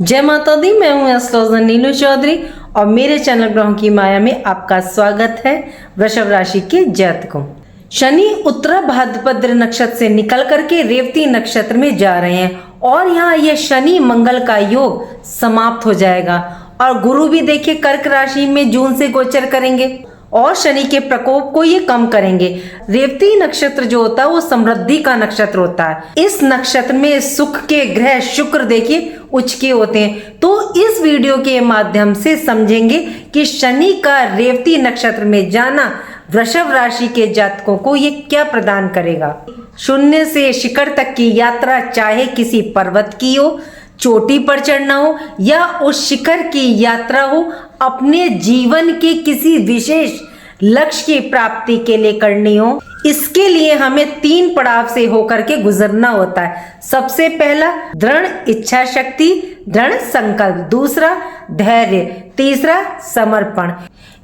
जय माता दी। मैं हूं एस्ट्रोलॉजर नीलू चौधरी और मेरे चैनल ग्रहों की माया में आपका स्वागत है। वृषभ राशि के जातकों, शनि उत्तरा भाद्रपद नक्षत्र से निकल करके रेवती नक्षत्र में जा रहे हैं और यहाँ ये शनि मंगल का योग समाप्त हो जाएगा और गुरु भी देखिए कर्क राशि में जून से गोचर करेंगे और शनि के प्रकोप को ये कम करेंगे। रेवती नक्षत्र जो होता है वो समृद्धि का नक्षत्र होता है। इस नक्षत्र में सुख के ग्रह शुक्र देखिए उच्च के होते हैं। तो इस वीडियो के माध्यम से समझेंगे कि शनि का रेवती नक्षत्र में जाना वृषभ राशि के जातकों को ये क्या प्रदान करेगा। शून्य से शिखर तक की यात्रा, चाहे किसी पर्वत की हो, चोटी पर चढ़ना हो या उस शिखर की यात्रा हो, अपने जीवन के किसी विशेष लक्ष्य की प्राप्ति के लिए करनी हो, इसके लिए हमें 3 पड़ाव से होकर के गुजरना होता है। सबसे पहला दृढ़ इच्छा शक्ति, दृढ़ संकल्प, दूसरा धैर्य, तीसरा समर्पण।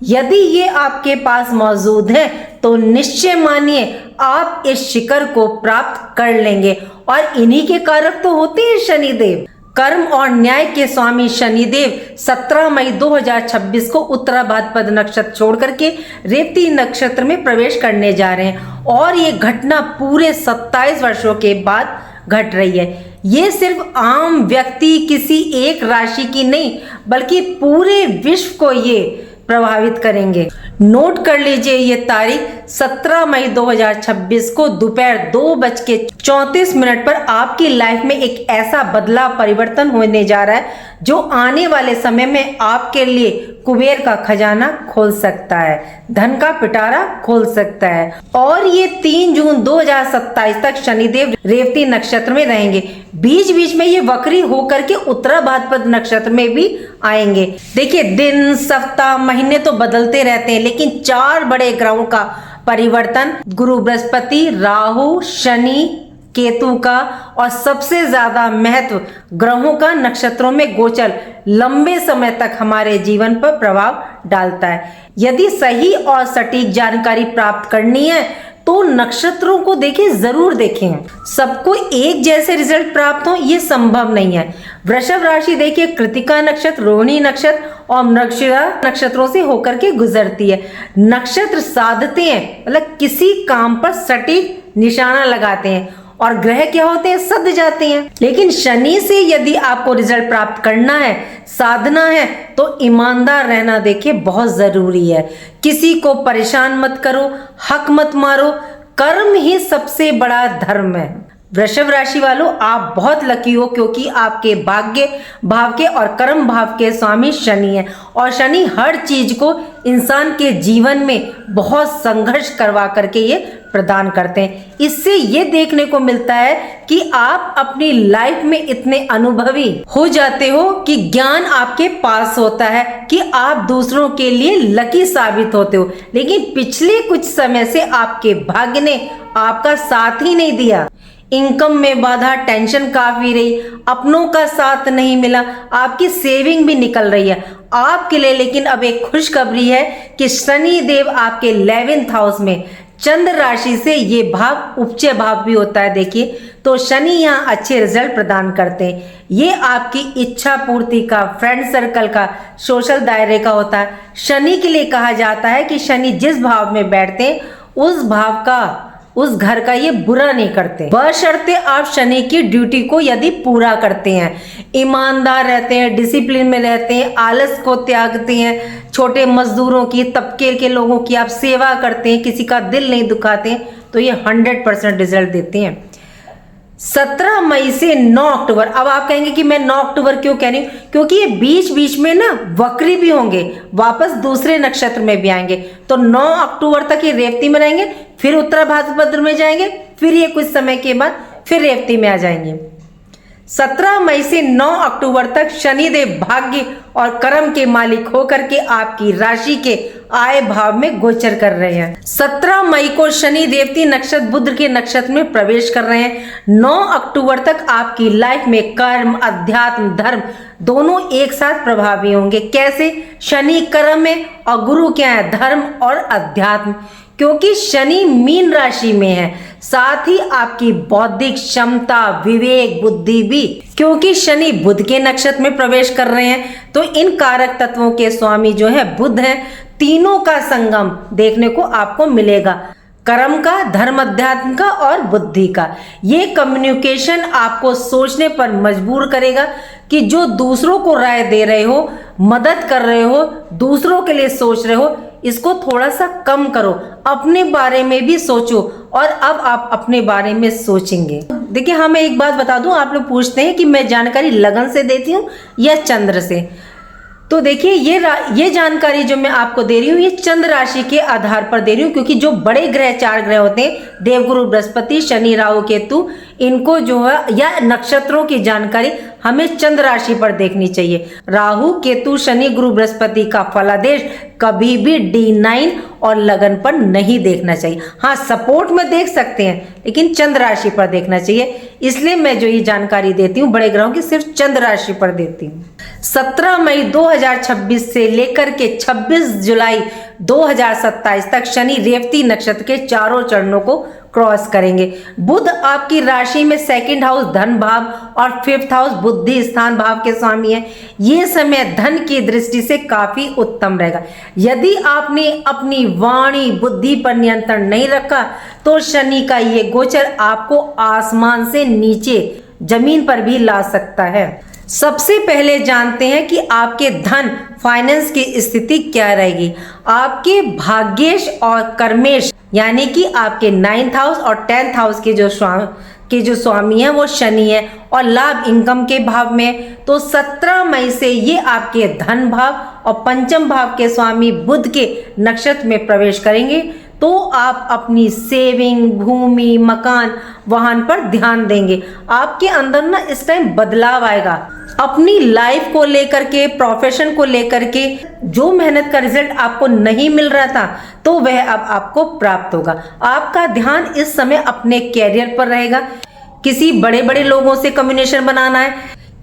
यदि ये आपके पास मौजूद है तो निश्चय मानिए आप इस शिखर को प्राप्त कर लेंगे। और इन्हीं के कारक तो होते हैं शनिदेव। कर्म और न्याय के स्वामी शनिदेव 17 मई 2026 को उत्तरा भाद्रपद नक्षत्र छोड़ करके रेवती नक्षत्र में प्रवेश करने जा रहे हैं और ये घटना पूरे 27 वर्षों के बाद घट रही है। ये सिर्फ आम व्यक्ति किसी एक राशि की नहीं बल्कि पूरे विश्व को ये प्रभावित करेंगे। नोट कर लीजिए ये तारीख 17 मई 2026 को दोपहर 2:34 पर आपकी लाइफ में एक ऐसा बदलाव परिवर्तन होने जा रहा है जो आने वाले समय में आपके लिए कुबेर का खजाना खोल सकता है, धन का पिटारा खोल सकता है। और ये 3 जून 2027 तक शनिदेव रेवती नक्षत्र में रहेंगे। बीच बीच में ये वक्री होकर के उत्तरा भाद्रपद नक्षत्र में भी आएंगे। देखिए दिन, सप्ताह, महीने तो बदलते रहते हैं लेकिन 4 बड़े ग्रहों का परिवर्तन, गुरु, बृहस्पति, राहु, शनि, केतु का और सबसे ज्यादा महत्व ग्रहों का नक्षत्रों में गोचर लंबे समय तक हमारे जीवन पर प्रभाव डालता है। यदि सही और सटीक जानकारी प्राप्त करनी है तो नक्षत्रों को देखें, जरूर देखें। सबको एक जैसे रिजल्ट प्राप्त हो ये संभव नहीं है। वृषभ राशि देखिए कृतिका नक्षत्र, रोहिणी नक्षत्र और मृगशिरा नक्षत्रों से होकर के गुजरती है। नक्षत्र साधते हैं, मतलब किसी काम पर सटीक निशाना लगाते हैं और ग्रह क्या होते हैं, सध जाते हैं। लेकिन शनि से यदि आपको रिजल्ट प्राप्त करना है, साधना है तो ईमानदार रहना देखिए बहुत जरूरी है। किसी को परेशान मत करो, हक मत मारो, कर्म ही सबसे बड़ा धर्म है। वृषभ राशि वालों, आप बहुत लकी हो क्योंकि आपके भाग्य भाव के और कर्म भाव के स्वामी शनि है और शनि हर चीज को इंसान के जीवन में बहुत संघर्ष करवा करके ये प्रदान करते हैं। इससे ये देखने को मिलता है कि आप अपनी लाइफ में इतने अनुभवी हो जाते हो कि ज्ञान आपके पास होता है कि आप दूसरों के लिए लकी साबित होते हो। लेकिन पिछले कुछ समय से आपके भाग्य ने आपका साथ ही नहीं दिया। इनकम में बाधा, टेंशन काफी रही, अपनों का साथ नहीं मिला, आपकी सेविंग भी निकल रही है आपके लिए। लेकिन अब एक खुशखबरी है कि शनि देव आपके 11th हाउस में चंद्र राशि से, ये भाव उपचय भाव भी होता है देखिए, तो शनि यहाँ अच्छे रिजल्ट प्रदान करते हैं। ये आपकी इच्छा पूर्ति का, फ्रेंड सर्कल का, सोशल दायरे का होता है। शनि के लिए कहा जाता है कि शनि जिस भाव में बैठते हैं उस भाव का, उस घर का ये बुरा नहीं करते, बशर्ते आप शनि की ड्यूटी को यदि पूरा करते हैं, ईमानदार रहते हैं, डिसिप्लिन में रहते हैं, आलस को त्यागते हैं, छोटे मजदूरों की, तबके के लोगों की आप सेवा करते हैं, किसी का दिल नहीं दुखाते हैं, तो ये 100% रिजल्ट देते हैं। 17 मई से 9 अक्टूबर, अब आप कहेंगे कि मैं 9 अक्टूबर क्यों कह रही हूँ, क्योंकि ये बीच बीच में ना वक्री भी होंगे, वापस दूसरे नक्षत्र में भी आएंगे। तो 9 अक्टूबर तक ये रेवती में रहेंगे, फिर उत्तरा भाद्रपद में जाएंगे, फिर ये कुछ समय के बाद फिर रेवती में आ जाएंगे। 17 मई से 9 अक्टूबर तक शनिदेव भाग्य और कर्म के मालिक होकर के आपकी राशि के आय भाव में गोचर कर रहे हैं। 17 मई को शनि रेवती नक्षत्र बुध के नक्षत्र में प्रवेश कर रहे हैं। 9 अक्टूबर तक आपकी लाइफ में कर्म, अध्यात्म, धर्म दोनों एक साथ प्रभावी होंगे। कैसे? शनि कर्म में और गुरु क्या है, धर्म और अध्यात्म। क्योंकि शनि मीन राशि में है। साथ ही आपकी बौद्धिक क्षमता, विवेक, बुद्धि भी, क्योंकि शनि बुध के नक्षत्र में प्रवेश कर रहे हैं, तो इन कारक तत्वों के स्वामी जो है बुध है। तीनों का संगम देखने को आपको मिलेगा, कर्म का, धर्म अध्यात्म का और बुद्धि का। ये कम्युनिकेशन आपको सोचने पर मजबूर करेगा कि जो दूसरों को राय दे रहे हो, मदद कर रहे हो, दूसरों के लिए सोच रहे हो, इसको थोड़ा सा कम करो, अपने बारे में भी सोचो। और अब आप अपने बारे में सोचेंगे। देखिए, हाँ, मैं एक बात बता दूं, आप लोग पूछते हैं कि मैं जानकारी लगन से देती हूँ या चंद्र से। तो देखिए, ये जानकारी जो मैं आपको दे रही हूँ, ये चंद्र राशि के आधार पर दे रही हूँ, क्योंकि जो बड़े ग्रह, 4 ग्रह होते हैं, देवगुरु बृहस्पति, शनि, राहु, केतु, इनको जो है, या नक्षत्रों की जानकारी हमें चंद्र राशि पर देखनी चाहिए। राहु, केतु, शनि, गुरु, बृहस्पति का फलादेश कभी भी D9 और लगन पर नहीं देखना चाहिए। हाँ, सपोर्ट में देख सकते हैं, लेकिन चंद्र राशि पर देखना चाहिए। इसलिए मैं जो ये जानकारी देती हूँ बड़े ग्रहों की, सिर्फ चंद्र राशि पर देती हूँ। 17 मई 2026 से लेकर के 26 जुलाई 2027 तक शनि रेवती नक्षत्र के चारों चरणों को क्रॉस करेंगे। बुध आपकी राशि में 2nd हाउस धन भाव और 5th हाउस बुद्धि स्थान भाव के स्वामी है। ये समय धन की दृष्टि से काफी उत्तम रहेगा। यदि आपने अपनी वाणी, बुद्धि पर नियंत्रण नहीं रखा, तो शनि का ये गोचर आपको आसमान से नीचे जमीन पर भी ला सकता है। सबसे पहले जानते हैं कि आपके धन, फाइनेंस की स्थिति क्या रहेगी। आपके भाग्येश और कर्मेश, यानी कि आपके 9th हाउस और 10th हाउस के जो स्वामी हैं वो शनि है, और लाभ, इनकम के भाव में। तो 17 मई से ये आपके धन भाव और पंचम भाव के स्वामी बुध के नक्षत्र में प्रवेश करेंगे। तो आप अपनी सेविंग, भूमि, मकान, वाहन पर ध्यान देंगे। आपके अंदर ना इस टाइम बदलाव आएगा। अपनी लाइफ को लेकर के, प्रोफेशन को लेकर के जो मेहनत का रिजल्ट आपको नहीं मिल रहा था, तो वह अब आपको प्राप्त होगा। आपका ध्यान इस समय अपने कैरियर पर रहेगा। किसी बड़े बड़े लोगों से कम्युनिकेशन बनाना है,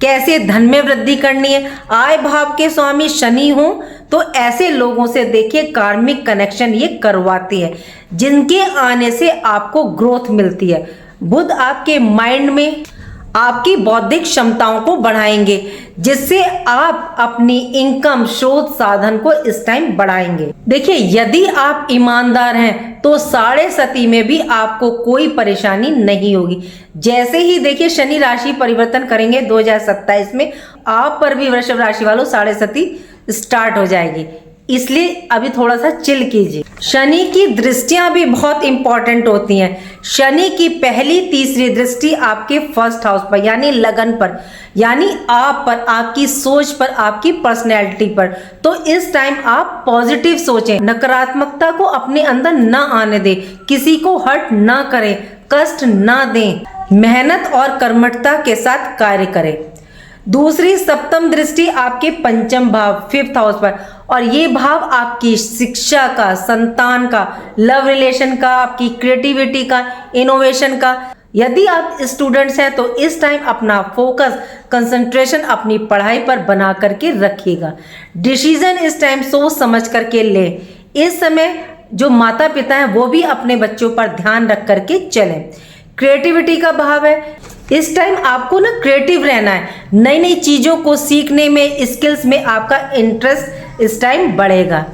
कैसे धन में वृद्धि करनी है। आय भाव के स्वामी शनि हो तो ऐसे लोगों से देखिए कार्मिक कनेक्शन ये करवाती है, जिनके आने से आपको ग्रोथ मिलती है। बुध आपके माइंड में आपकी बौद्धिक क्षमताओं को बढ़ाएंगे, जिससे आप अपनी इनकम, शोध साधन को इस टाइम बढ़ाएंगे। देखिए, यदि आप ईमानदार हैं तो 7.5 में भी आपको कोई परेशानी नहीं होगी। जैसे ही देखिए शनि राशि परिवर्तन करेंगे 2027 में, आप पर भी वृषभ राशि वालों 7.5 स्टार्ट हो जाएगी। इसलिए अभी थोड़ा सा चिल कीजिए। शनि की दृष्टियां भी बहुत इंपॉर्टेंट होती हैं। शनि की पहली, तीसरी दृष्टि आपके 1st हाउस पर, यानी लगन पर, यानी आप पर, आपकी सोच पर, आपकी पर्सनैलिटी पर। तो इस टाइम आप पॉजिटिव सोचें, नकारात्मकता को अपने अंदर ना आने दें, किसी को हर्ट ना करें, कष्ट ना दें, मेहनत और कर्मठता के साथ कार्य करें। दूसरी, सप्तम दृष्टि आपके पंचम भाव, 5th हाउस पर, और ये भाव आपकी शिक्षा का, संतान का, लव रिलेशन का, आपकी क्रिएटिविटी का, इनोवेशन का। यदि आप स्टूडेंट्स हैं तो इस टाइम अपना फोकस, कंसंट्रेशन अपनी पढ़ाई पर बना करके रखिएगा। डिसीजन इस टाइम सोच समझ करके ले। इस समय जो माता पिता हैं वो भी अपने बच्चों पर ध्यान रख करके चलें। क्रिएटिविटी का भाव है। इस टाइम आपको ना क्रिएटिव रहना है, नई नई चीज़ों को सीखने में, स्किल्स में आपका इंटरेस्ट इस टाइम बढ़ेगा।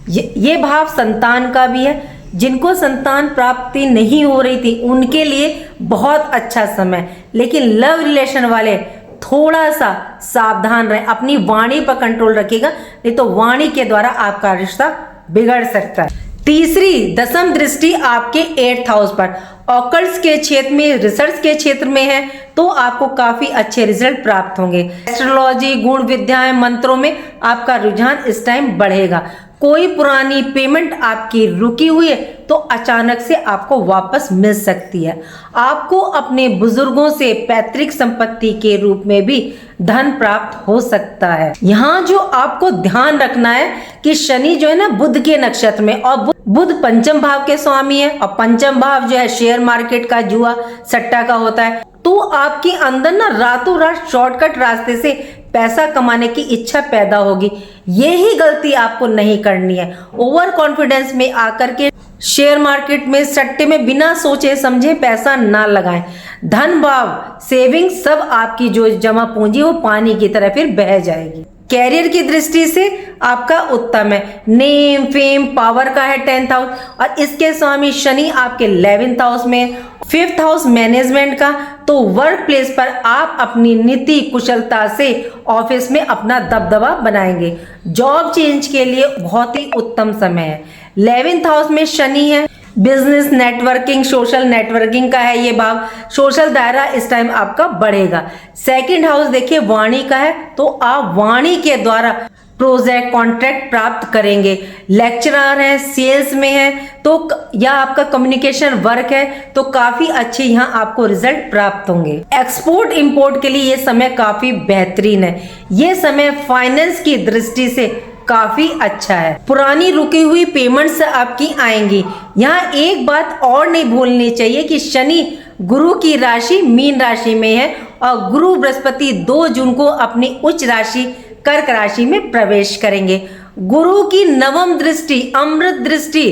ये भाव संतान का भी है। जिनको संतान प्राप्ति नहीं हो रही थी उनके लिए बहुत अच्छा समय, लेकिन लव रिलेशन वाले थोड़ा सा सावधान रहें, अपनी वाणी पर कंट्रोल रखिएगा, नहीं तो वाणी के द्वारा आपका रिश्ता बिगड़ सकता है। तीसरी, दसम दृष्टि आपके 8th हाउस पर, ऑकल्ट्स के क्षेत्र में, रिसर्च के क्षेत्र में है, तो आपको काफी अच्छे रिजल्ट प्राप्त होंगे। एस्ट्रोलॉजी, गुण विद्याएं, मंत्रों में आपका रुझान इस टाइम बढ़ेगा। कोई पुरानी पेमेंट आपकी रुकी हुई है तो अचानक से आपको वापस मिल सकती है। आपको अपने बुजुर्गों से पैतृक संपत्ति के रूप में भी धन प्राप्त हो सकता है। यहाँ जो आपको ध्यान रखना है कि शनि जो है ना बुध के नक्षत्र में, और बुध पंचम भाव के स्वामी है, और पंचम भाव जो है शेयर मार्केट का, जुआ सट्टा का होता है। तो आपके अंदर ना रातों रात शॉर्टकट रास्ते से पैसा कमाने की इच्छा पैदा होगी। यही गलती आपको नहीं करनी है। ओवर कॉन्फिडेंस में आकर के शेयर मार्केट में सट्टे में बिना सोचे समझे पैसा ना लगाएं। धन भाव सेविंग सब आपकी जो जमा पूंजी वो पानी की तरह फिर बह जाएगी। कैरियर की दृष्टि से आपका उत्तम है। नेम फेम पावर का है 10th हाउस और इसके स्वामी शनि आपके 11th हाउस में। 5th हाउस मैनेजमेंट का, तो वर्क प्लेस पर आप अपनी नीति कुशलता से ऑफिस में अपना दबदबा बनाएंगे। जॉब चेंज के लिए बहुत ही उत्तम समय है। 11th हाउस में शनि है। बिजनेस नेटवर्किंग सोशल नेटवर्किंग का है ये भाव। सोशल दायरा इस टाइम आपका बढ़ेगा। 2nd हाउस देखिए वाणी का है, तो आप वाणी के द्वारा प्रोजेक्ट कॉन्ट्रैक्ट प्राप्त करेंगे। लेक्चरर है, सेल्स में है, तो या आपका कम्युनिकेशन वर्क है, तो काफी अच्छे यहाँ आपको रिजल्ट प्राप्त होंगे। एक्सपोर्ट इंपोर्ट के लिए ये समय काफी बेहतरीन है। ये समय फाइनेंस की दृष्टि से काफी अच्छा है। पुरानी रुकी हुई पेमेंट्स आपकी आएंगी। यहाँ एक बात और नहीं भूलनी चाहिए कि शनि गुरु की राशि मीन राशि में है और गुरु बृहस्पति 2 जून को अपनी उच्च राशि कर्क राशि में प्रवेश करेंगे। गुरु की नवम दृष्टि अमृत दृष्टि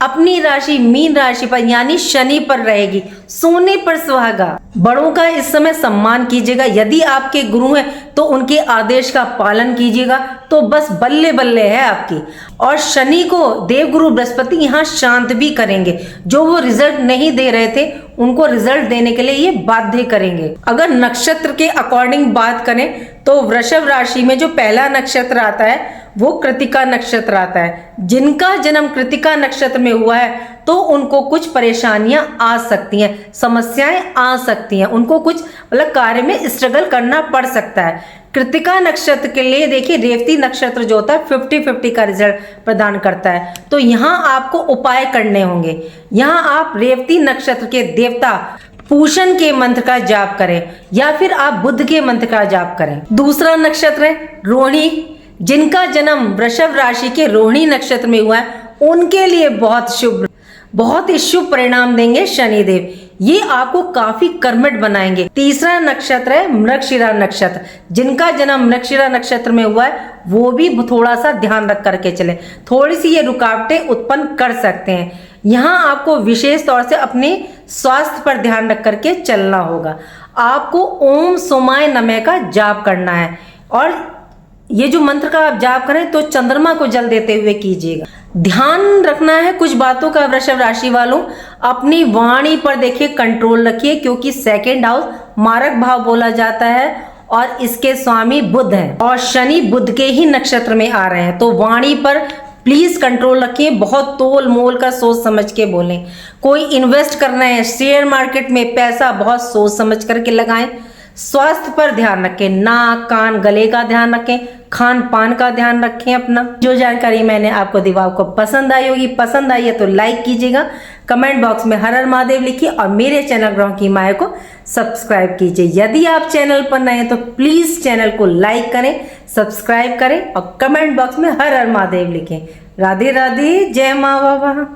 अपनी राशि मीन राशि पर यानी शनि पर रहेगी। सोने पर सुहागा। बड़ों का इस समय सम्मान कीजिएगा। यदि आपके गुरु हैं तो उनके आदेश का पालन कीजिएगा, तो बस बल्ले बल्ले है आपकी। और शनि को देवगुरु बृहस्पति यहाँ शांत भी करेंगे। जो वो रिजल्ट नहीं दे रहे थे उनको रिजल्ट देने के लिए ये बाध्य करेंगे। अगर नक्षत्र के अकॉर्डिंग बात करें तो वृषभ राशि में जो पहला नक्षत्र आता है वो कृतिका नक्षत्र आता है। जिनका जन्म कृतिका नक्षत्र में हुआ है तो उनको कुछ परेशानियां आ सकती हैं, समस्याएं आ सकती हैं, उनको कुछ मतलब कार्य में स्ट्रगल करना पड़ सकता है। कृतिका नक्षत्र के लिए देखिए रेवती नक्षत्र जो होता है 50-50 का रिजल्ट प्रदान करता है। तो यहाँ आपको उपाय करने होंगे। यहाँ आप रेवती नक्षत्र के देवता पूषण के मंत्र का जाप करें या फिर आप बुध के मंत्र का जाप करें। दूसरा नक्षत्र है रोहिणी। जिनका जन्म वृषभ राशि के रोहिणी नक्षत्र में हुआ है उनके लिए बहुत ही शुभ परिणाम देंगे शनिदेव। ये आपको काफी कर्मठ बनाएंगे। तीसरा नक्षत्र है मृगशिरा नक्षत्र। जिनका जन्म मृगशिरा नक्षत्र में हुआ है वो भी थोड़ा सा ध्यान रख करके चले। थोड़ी सी ये रुकावटें उत्पन्न कर सकते हैं। यहाँ आपको विशेष तौर से अपने स्वास्थ्य पर ध्यान रख करके चलना होगा। आपको ओम सोमाय नमः का जाप करना है और ये जो मंत्र का आप जाप करें तो चंद्रमा को जल देते हुए कीजिएगा। ध्यान रखना है कुछ बातों का वृषभ राशि वालों। अपनी वाणी पर देखिए कंट्रोल रखिए, क्योंकि 2nd हाउस मारक भाव बोला जाता है और इसके स्वामी बुध हैं और शनि बुध के ही नक्षत्र में आ रहे हैं। तो वाणी पर प्लीज कंट्रोल रखिए। बहुत तोल मोल का सोच समझ के बोलें। कोई इन्वेस्ट करना है शेयर मार्केट में पैसा बहुत सोच समझ करके लगाएं। स्वास्थ्य पर ध्यान रखें। नाक कान गले का ध्यान रखें। खान पान का ध्यान रखें अपना। जो जानकारी मैंने आपको दी आपको पसंद आई होगी। पसंद आई है तो लाइक कीजिएगा। कमेंट बॉक्स में हर हर महादेव लिखिए और मेरे चैनल ग्रहों की माया को सब्सक्राइब कीजिए। यदि आप चैनल पर नए हैं तो प्लीज चैनल को लाइक करें, सब्सक्राइब करें और कमेंट बॉक्स में हर हर महादेव लिखें। राधे राधे, जय माँ बाबा।